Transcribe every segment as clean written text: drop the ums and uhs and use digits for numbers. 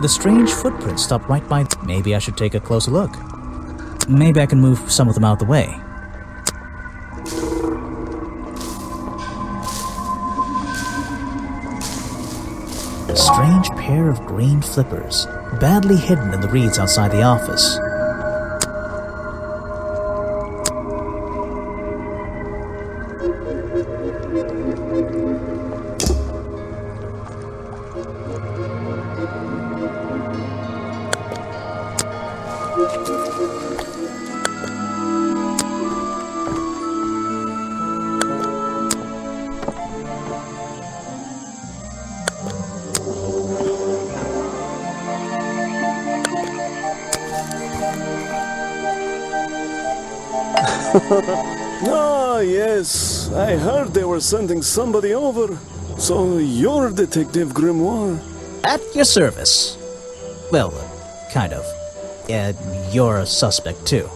The strange footprints stopped right by... Maybe I should take a closer look. Maybe I can move some of them out of the way. A strange pair of green flippers, badly hidden in the reeds outside the office. Ah, yes. I heard they were sending somebody over. So you're Detective Grimoire. At your service. Well, kind of. You're a suspect too.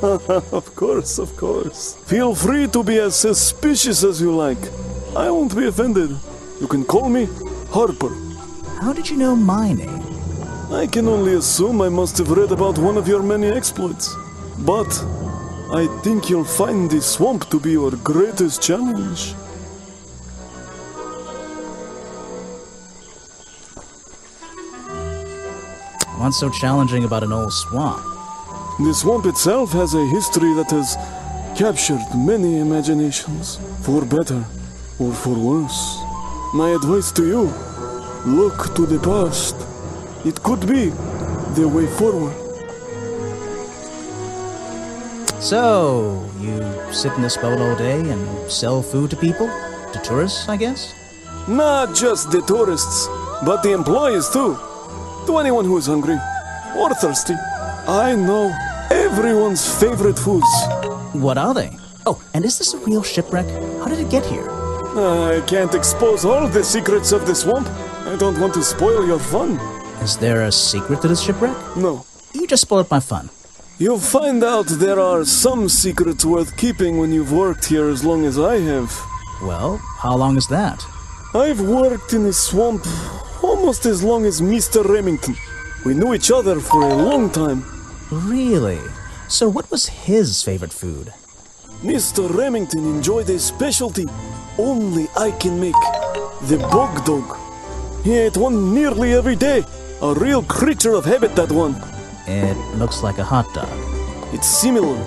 Of course, of course. Feel free to be as suspicious as you like. I won't be offended. You can call me Harper. How did you know my name? I can only assume I must have read about one of your many exploits. But I think you'll find the swamp to be your greatest challenge. What's so challenging about an old swamp? The swamp itself has a history that has captured many imaginations, for better or for worse. My advice to you, look to the past. It could be the way forward. So, you sit in this boat all day and sell food to people? To tourists, I guess? Not just the tourists, but the employees too. To anyone who is hungry or thirsty. I know everyone's favorite foods. What are they? Oh, and is this a real shipwreck? How did it get here? I can't expose all the secrets of the swamp. I don't want to spoil your fun. Is there a secret to this shipwreck? No. You just spoiled my fun. You'll find out there are some secrets worth keeping when you've worked here as long as I have. Well, how long is that? I've worked in the swamp almost as long as Mr. Remington. We knew each other for a long time. Really? So what was his favorite food? Mr. Remington enjoyed a specialty only I can make. The bog dog. He ate one nearly every day. A real creature of habit, that one. It looks like a hot dog. It's similar,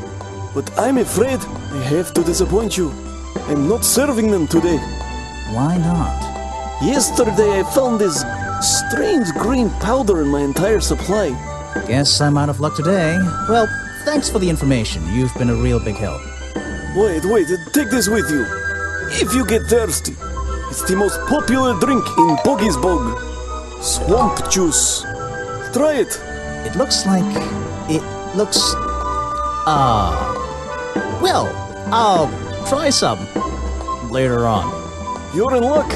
but I'm afraid I have to disappoint you. I'm not serving them today. Why not? Yesterday I found this strange green powder in my entire supply. Guess I'm out of luck today. Well, thanks for the information. You've been a real big help. Wait, take this with you. If you get thirsty, it's the most popular drink in Boggy's Bog. Swamp juice. Try it. It looks like... Well, I'll try some later on. You're in luck.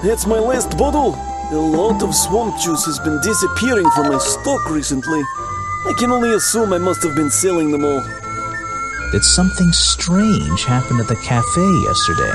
That's my last bottle. A lot of swamp juice has been disappearing from my stock recently. I can only assume I must have been selling them all. Did something strange happen at the cafe yesterday?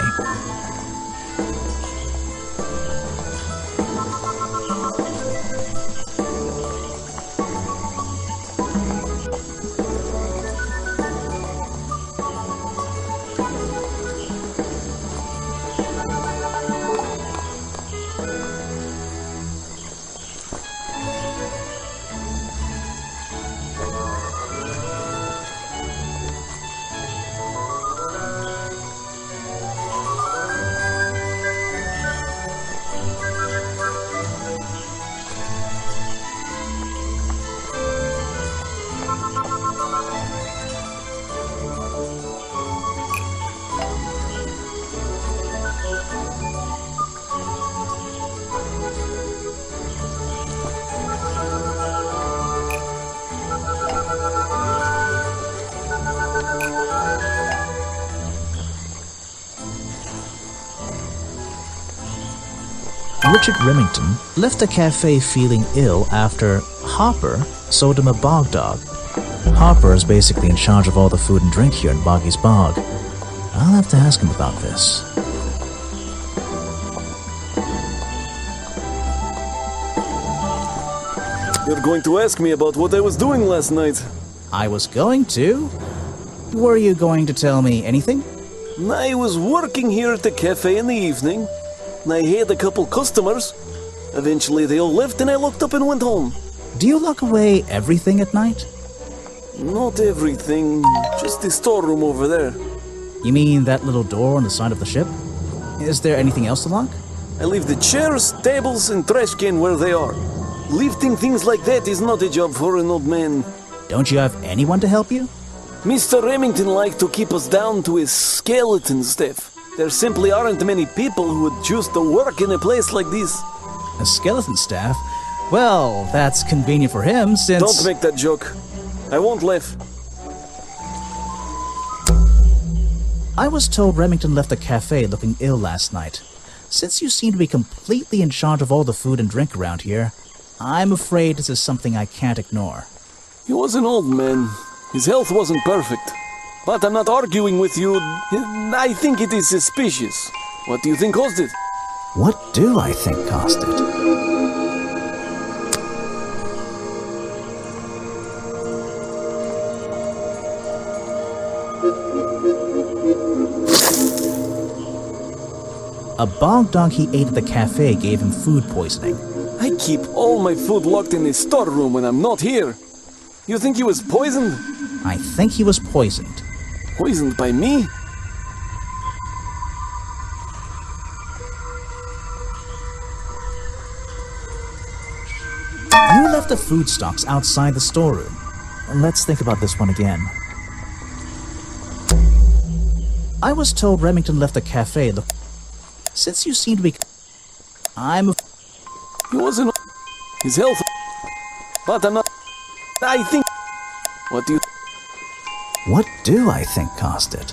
Richard Remington left the cafe feeling ill after Harper sold him a bog dog. Harper is basically in charge of all the food and drink here in Boggy's Bog. I'll have to ask him about this. You're going to ask me about what I was doing last night. I was going to. Were you going to tell me anything? I was working here at the cafe in the evening. I had a couple customers. Eventually they all left and I locked up and went home. Do you lock away everything at night? Not everything, just the storeroom over there. You mean that little door on the side of the ship? Is there anything else to lock? I leave the chairs, tables and trash can where they are. Lifting things like that is not a job for an old man. Don't you have anyone to help you? Mr. Remington liked to keep us down to his skeleton staff. There simply aren't many people who would choose to work in a place like this. A skeleton staff? Well, that's convenient for him since... Don't make that joke. I won't laugh. I was told Remington left the cafe looking ill last night. Since you seem to be completely in charge of all the food and drink around here, I'm afraid this is something I can't ignore. He was an old man. His health wasn't perfect. But I'm not arguing with you. I think it is suspicious. What do you think caused it? What do I think caused it? A bog dog he ate at the cafe gave him food poisoning. I keep all my food locked in the storeroom when I'm not here. You think he was poisoned? I think he was poisoned. Poisoned by me? You left the food stocks outside the storeroom. Let's think about this one again. I was told Remington left the cafe. Since you seem to be... He wasn't... His health... But I'm not... I think... What do you... What do I think caused it?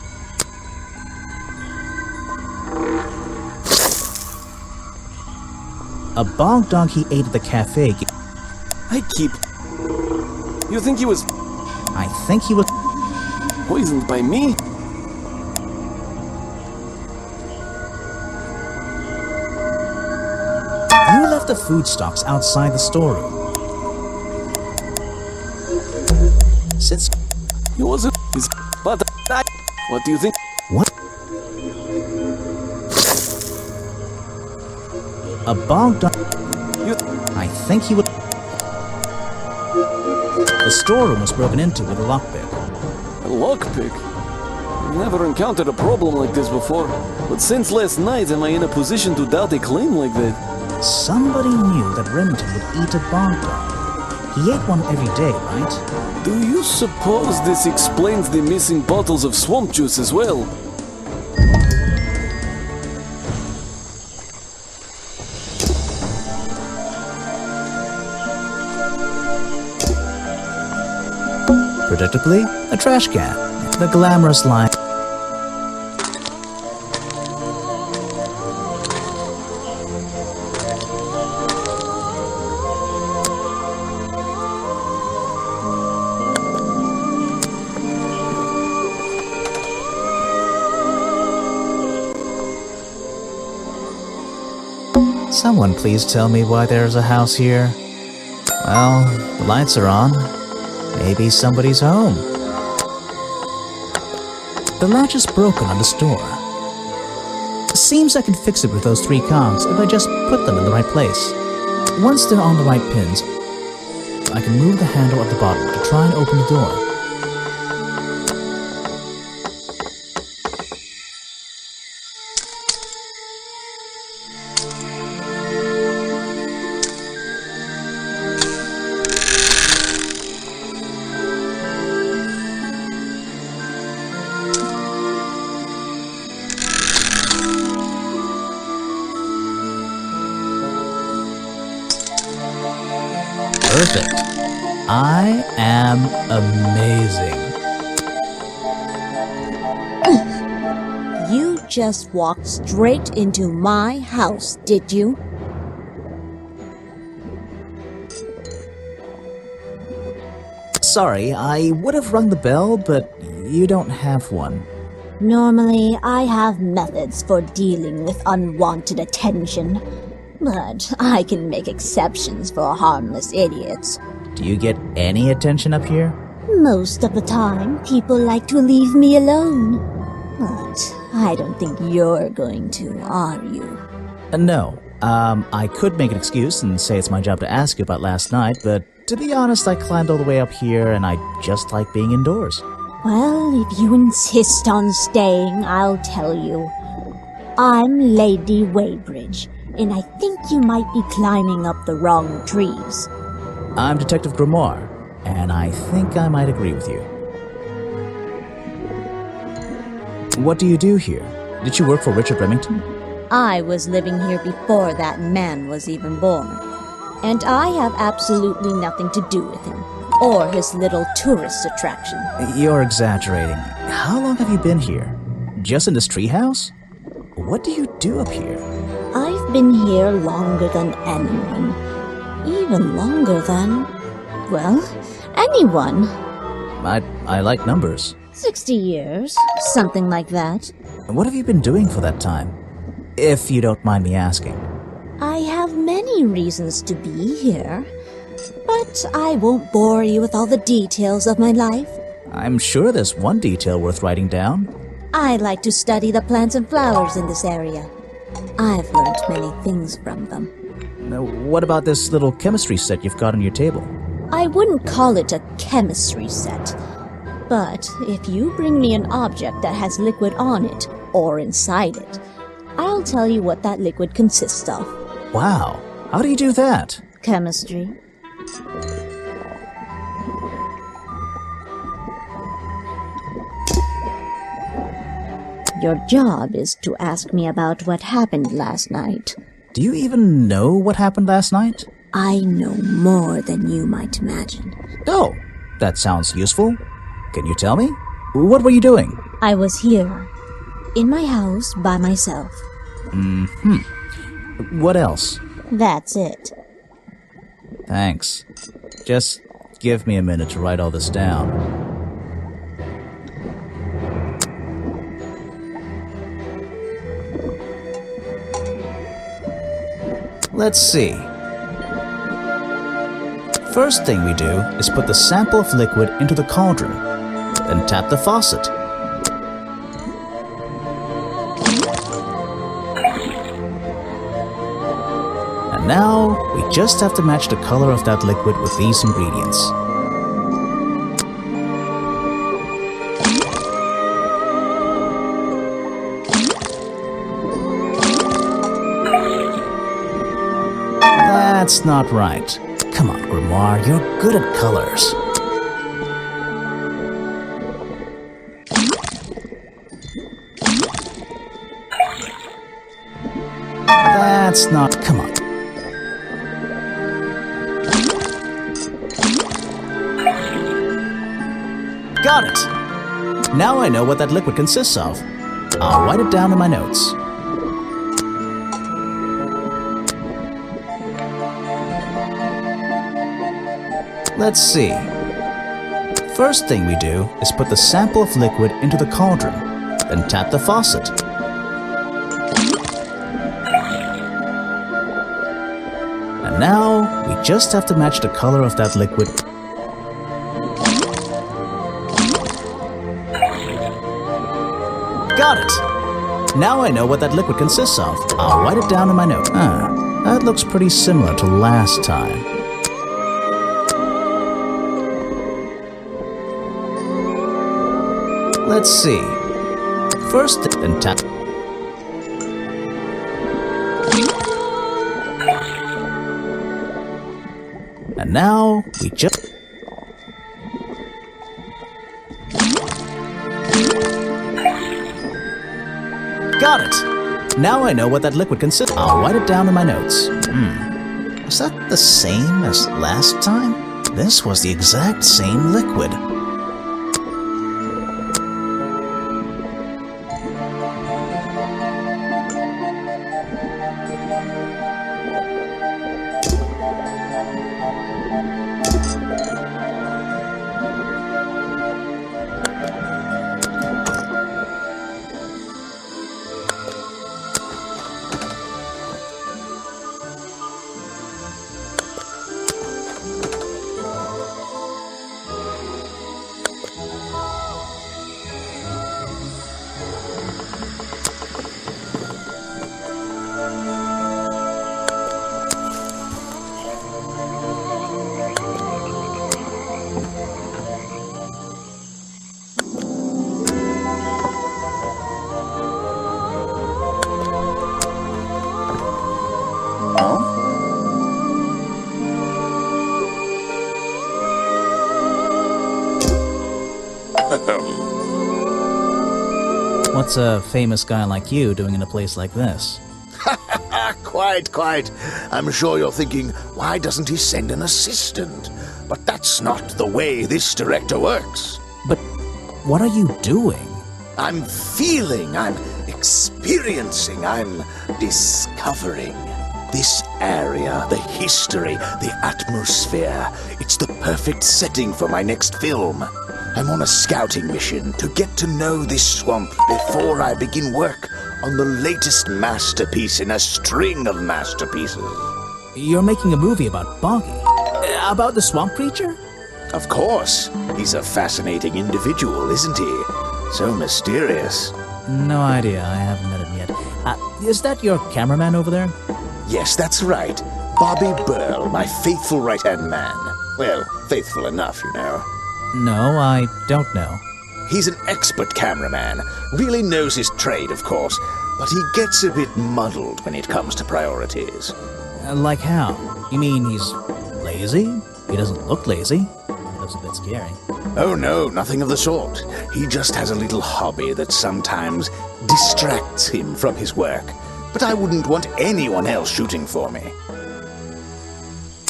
A bog dog he ate at the cafe... I keep... You think he was... I think he was... Poisoned by me? You left the food stocks outside the storeroom. Since... He wasn't... His... But I... What do you think? What? A bog dog... You... I think he would... The storeroom was broken into with a lockpick. A lockpick? I've never encountered a problem like this before. But since last night, am I in a position to doubt a claim like that? Somebody knew that Remington would eat a bog dog. He ate one every day, right? Do you suppose this explains the missing bottles of swamp juice as well? Predictably, a trash can. The glamorous line. Someone please tell me why there's a house here. Well, the lights are on. Maybe somebody's home. The latch is broken on the store. Seems I can fix it with those 3 cogs if I just put them in the right place. Once they're on the right pins, I can move the handle at the bottom to try and open the door. Perfect. I am amazing. You just walked straight into my house, did you? Sorry, I would have rung the bell, but you don't have one. Normally, I have methods for dealing with unwanted attention. But I can make exceptions for harmless idiots. Do you get any attention up here? Most of the time, people like to leave me alone. But I don't think you're going to, are you? No. I could make an excuse and say it's my job to ask you about last night, but to be honest, I climbed all the way up here and I just like being indoors. Well, if you insist on staying, I'll tell you. I'm Lady Weybridge, and I think you might be climbing up the wrong trees. I'm Detective Grimoire, and I think I might agree with you. What do you do here? Did you work for Richard Remington? I was living here before that man was even born, and I have absolutely nothing to do with him, or his little tourist attraction. You're exaggerating. How long have you been here? Just in this treehouse? What do you do up here? I've been here longer than anyone. Even longer than, well, anyone. I like numbers. 60 years, something like that. What have you been doing for that time? If you don't mind me asking. I have many reasons to be here, but I won't bore you with all the details of my life. I'm sure there's one detail worth writing down. I like to study the plants and flowers in this area. I've learned many things from them. Now, what about this little chemistry set you've got on your table? I wouldn't call it a chemistry set, but if you bring me an object that has liquid on it, or inside it, I'll tell you what that liquid consists of. Wow, how do you do that? Chemistry. Your job is to ask me about what happened last night. Do you even know what happened last night? I know more than you might imagine. Oh, that sounds useful. Can you tell me? What were you doing? I was here, in my house by myself. What else? That's it. Thanks. Just give me a minute to write all this down. Let's see. First thing we do is put the sample of liquid into the cauldron, then tap the faucet. And now, we just have to match the color of that liquid with these ingredients. That's not right. Come on, Grimoire, you're good at colors. That's not... Come on. Got it! Now I know what that liquid consists of. I'll write it down in my notes. Let's see. First thing we do is put the sample of liquid into the cauldron, then tap the faucet. And now, we just have to match the color of that liquid. Got it! Now I know what that liquid consists of. I'll write it down in my notes. That looks pretty similar to last time. Let's see. First, then tap. And now, we just... Got it! Now I know what that liquid consists of. I'll write it down in my notes. Was that the same as last time? This was the exact same liquid. What's a famous guy like you doing in a place like this? Quite. I'm sure you're thinking, why doesn't he send an assistant? But that's not the way this director works. But what are you doing? I'm feeling, I'm experiencing, I'm discovering. This area, the history, the atmosphere, it's the perfect setting for my next film. I'm on a scouting mission to get to know this swamp before I begin work on the latest masterpiece in a string of masterpieces. You're making a movie about Boggy? About the swamp creature? Of course. He's a fascinating individual, isn't he? So mysterious. No idea. I haven't met him yet. Is that your cameraman over there? Yes, that's right. Bobby Burl, my faithful right-hand man. Well, faithful enough, you know. No, I don't know. He's an expert cameraman. Really knows his trade, of course. But he gets a bit muddled when it comes to priorities. Like how? You mean he's lazy? He doesn't look lazy. That's a bit scary. Oh no, nothing of the sort. He just has a little hobby that sometimes distracts him from his work. But I wouldn't want anyone else shooting for me.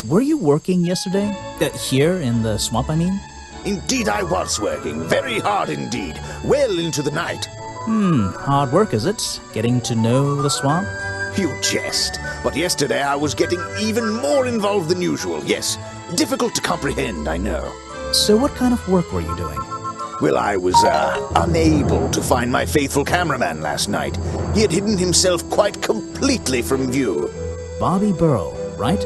Were you working yesterday? Here in the swamp, I mean? Indeed I was working, very hard indeed, well into the night. Hard work, is it? Getting to know the swamp? You jest, but yesterday I was getting even more involved than usual, yes. Difficult to comprehend, I know. So what kind of work were you doing? Well, I was, unable to find my faithful cameraman last night. He had hidden himself quite completely from view. Bobby Burl, right?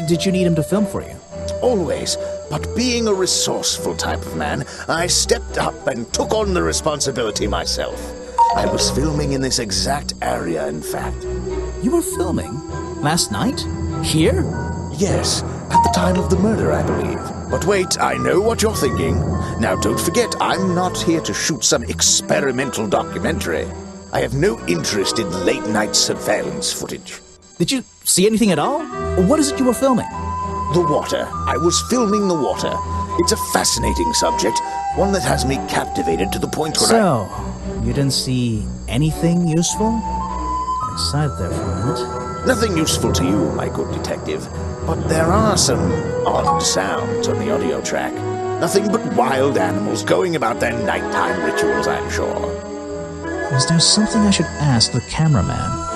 Did you need him to film for you? Always, but being a resourceful type of man, I stepped up and took on the responsibility myself. I was filming in this exact area, in fact. You were filming? Last night? Here? Yes, at the time of the murder, I believe. But wait, I know what you're thinking. Now, don't forget, I'm not here to shoot some experimental documentary. I have no interest in late-night surveillance footage. Did you see anything at all? What is it you were filming? The water. I was filming the water. It's a fascinating subject, one that has me captivated to the point where So, you didn't see anything useful? Got excited there for a minute. Nothing useful to you, my good detective, but there are some odd sounds on the audio track. Nothing but wild animals going about their nighttime rituals, I'm sure. Is there something I should ask the cameraman?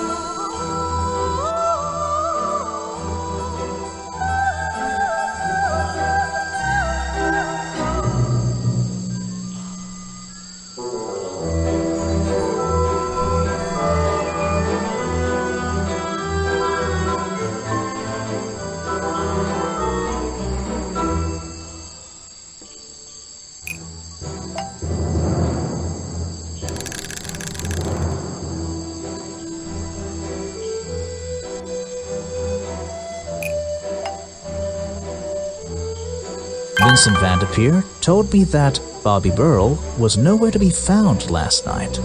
Vincent Vanderpeer told me that Bobby Burl was nowhere to be found last night.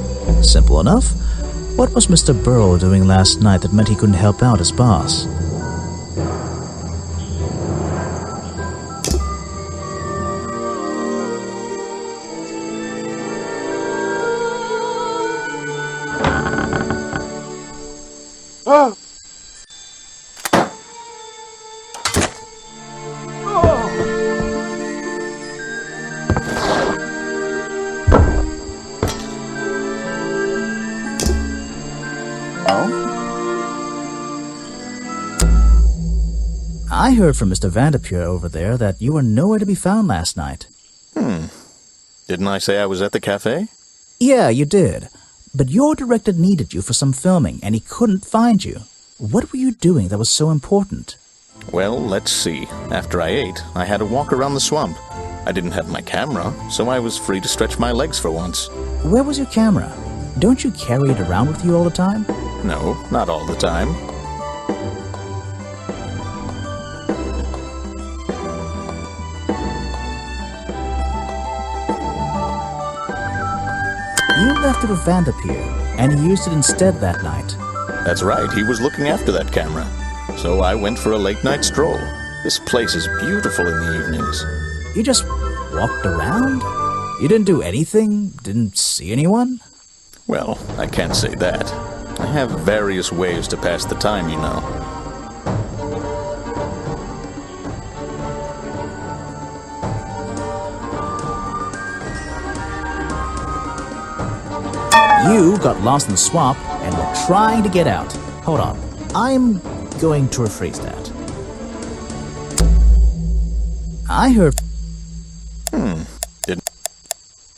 Simple enough. What was Mr. Burl doing last night that meant he couldn't help out his boss? I heard from Mr. Vanderpeer over there that you were nowhere to be found last night. Didn't I say I was at the cafe? Yeah, you did. But your director needed you for some filming, and he couldn't find you. What were you doing that was so important? Well, let's see. After I ate, I had a walk around the swamp. I didn't have my camera, so I was free to stretch my legs for once. Where was your camera? Don't you carry it around with you all the time? No, not all the time. You left it with Vanderpeer, and he used it instead that night. That's right, he was looking after that camera. so I went for a late-night stroll. This place is beautiful in the evenings. You just walked around? You didn't do anything? Didn't see anyone? Well, I can't say that. I have various ways to pass the time, you know. You got lost in the swamp and were trying to get out. Hold on. I'm going to rephrase that. I heard... Didn't...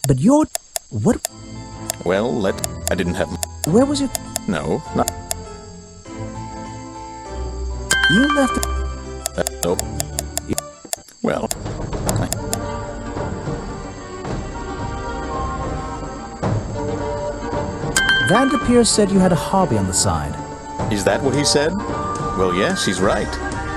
But you're... What... Well, I didn't have... Where was your... No, not... You left... Nope. Well... Vanderpeer said you had a hobby on the side. Is that what he said? Well, yes, he's right.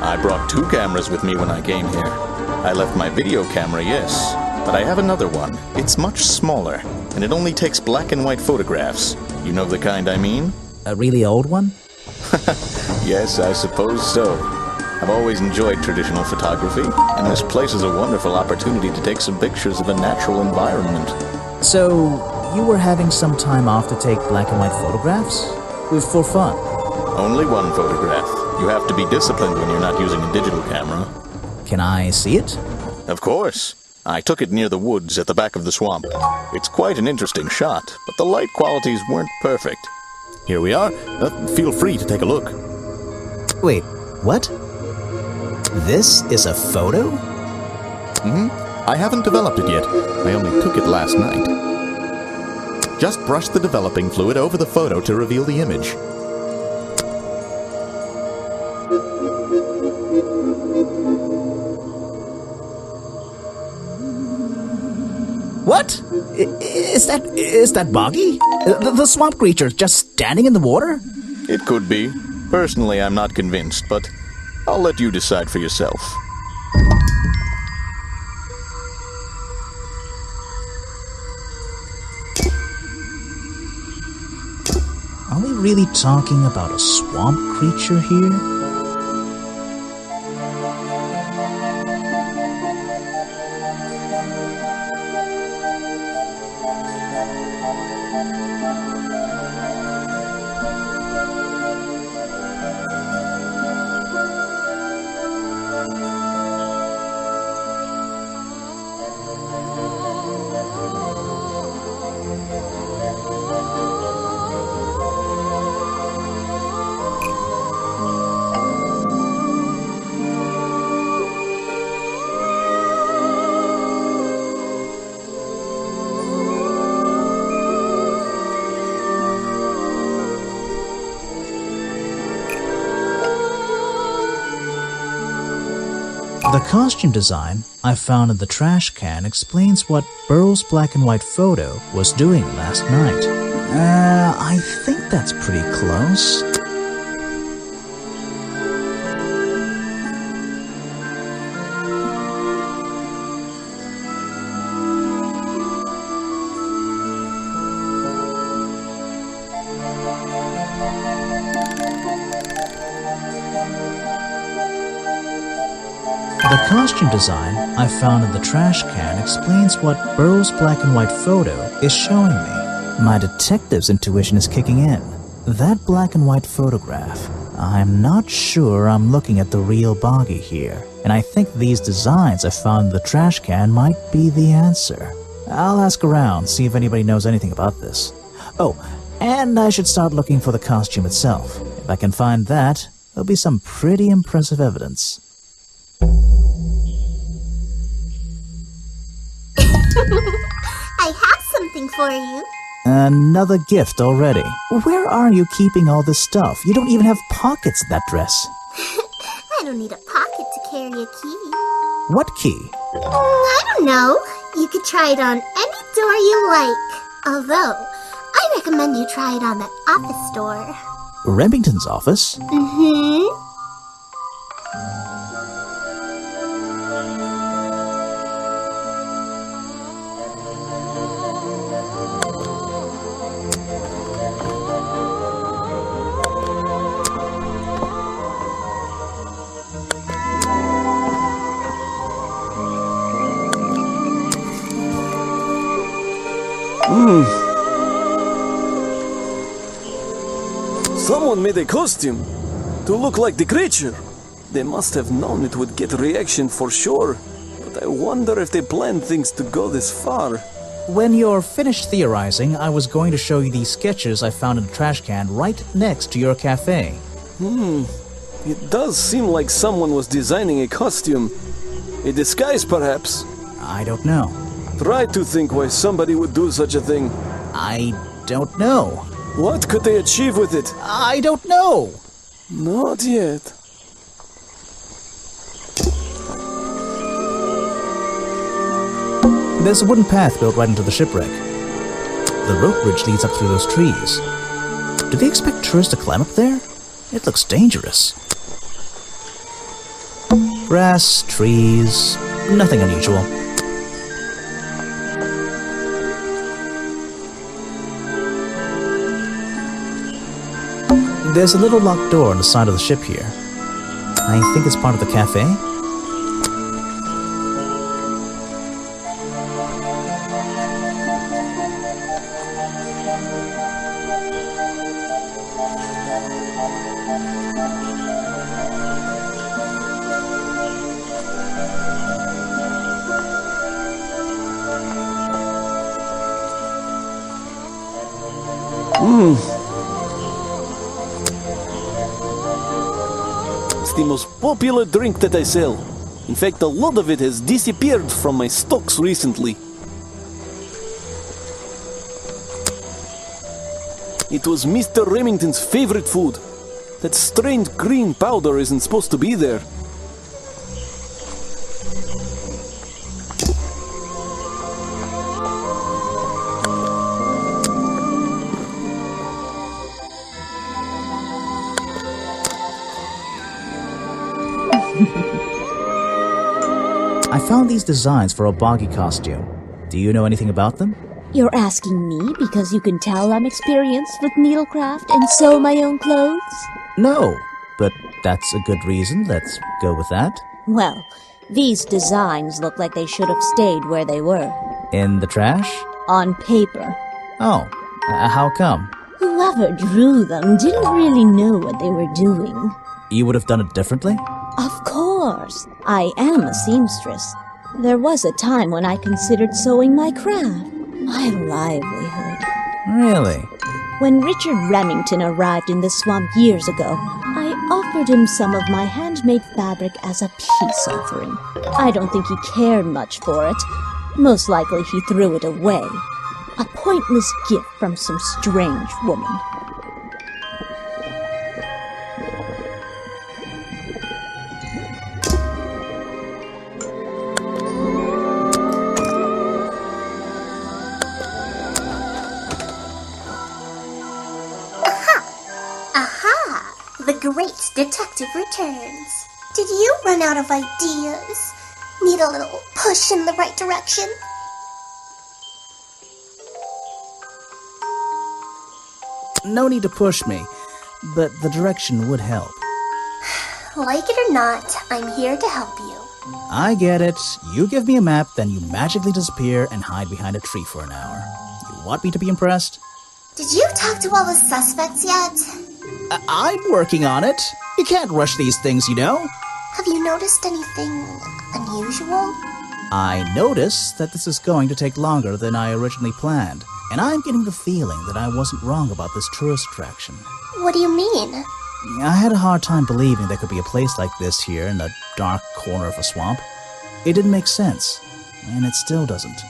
I brought 2 cameras with me when I came here. I left my video camera, yes, but I have another one. It's much smaller, and it only takes black and white photographs. You know the kind I mean? A really old one? Yes, I suppose so. I've always enjoyed traditional photography, and this place is a wonderful opportunity to take some pictures of a natural environment. So, you were having some time off to take black and white photographs? For fun? Only one photograph. You have to be disciplined when you're not using a digital camera. Can I see it? Of course. I took it near the woods at the back of the swamp. It's quite an interesting shot, but the light qualities weren't perfect. Here we are. Feel free to take a look. Wait, what? This is a photo? I haven't developed it yet. I only took it last night. Just brush the developing fluid over the photo to reveal the image. What? Is that Boggy? The swamp creature just standing in the water? It could be. Personally, I'm not convinced, but I'll let you decide for yourself. Are we really talking about a swamp creature here? The costume design I found in the trash can explains what Burrow's black and white photo was doing last night. I think that's pretty close. The costume design I found in the trash can explains what Burrow's black and white photo is showing me. My detective's intuition is kicking in. That black and white photograph, I'm not sure I'm looking at the real Boggy here, and I think these designs I found in the trash can might be the answer. I'll ask around, see if anybody knows anything about this. Oh, and I should start looking for the costume itself. If I can find that, there'll be some pretty impressive evidence. I have something for you. Another gift already. Where are you keeping all this stuff? You don't even have pockets in that dress. I don't need a pocket to carry a key. What key? I don't know. You could try it on any door you like. Although, I recommend you try it on that office door. Remington's office? Mm-hmm. Someone made a costume to look like the creature. They must have known it would get a reaction for sure. But I wonder if they planned things to go this far. When you're finished theorizing, I was going to show you these sketches I found in a trash can right next to your cafe. It does seem like someone was designing a costume. A disguise, perhaps. I don't know. Try to think why somebody would do such a thing. I don't know. What could they achieve with it? I don't know. Not yet. There's a wooden path built right into the shipwreck. The rope bridge leads up through those trees. Do they expect tourists to climb up there? It looks dangerous. Grass, trees, nothing unusual. There's a little locked door on the side of the ship here. I think it's part of the cafe. It's the most popular drink that I sell. In fact, a lot of it has disappeared from my stocks recently. It was Mr. Remington's favorite food. That strange green powder isn't supposed to be there. I found these designs for a Boggy costume. Do you know anything about them? You're asking me because you can tell I'm experienced with needlecraft and sew my own clothes? No, but that's a good reason. Let's go with that. Well, these designs look like they should have stayed where they were. In the trash? On paper. Oh, how come? Whoever drew them didn't really know what they were doing. You would have done it differently? Of course. I am a seamstress. There was a time when I considered sewing my craft, my livelihood. Really? When Richard Remington arrived in the swamp years ago, I offered him some of my handmade fabric as a peace offering. I don't think he cared much for it. Most likely he threw it away. A pointless gift from some strange woman. The great detective returns. Did you run out of ideas? Need a little push in the right direction? No need to push me, but the direction would help. Like it or not, I'm here to help you. I get it. You give me a map, then you magically disappear and hide behind a tree for an hour. You want me to be impressed? Did you talk to all the suspects yet? I'm working on it. You can't rush these things, you know. Have you noticed anything unusual? I notice that this is going to take longer than I originally planned, and I'm getting the feeling that I wasn't wrong about this tourist attraction. What do you mean? I had a hard time believing there could be a place like this here in a dark corner of a swamp. It didn't make sense, and it still doesn't.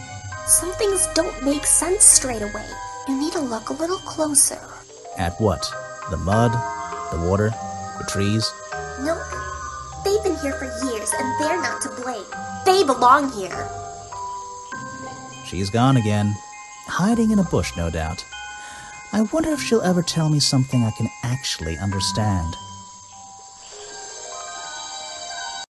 Some things don't make sense straight away. You need to look a little closer. At what? The mud? The water? The trees? Nope. They've been here for years, and they're not to blame. They belong here. She's gone again. Hiding in a bush, no doubt. I wonder if she'll ever tell me something I can actually understand.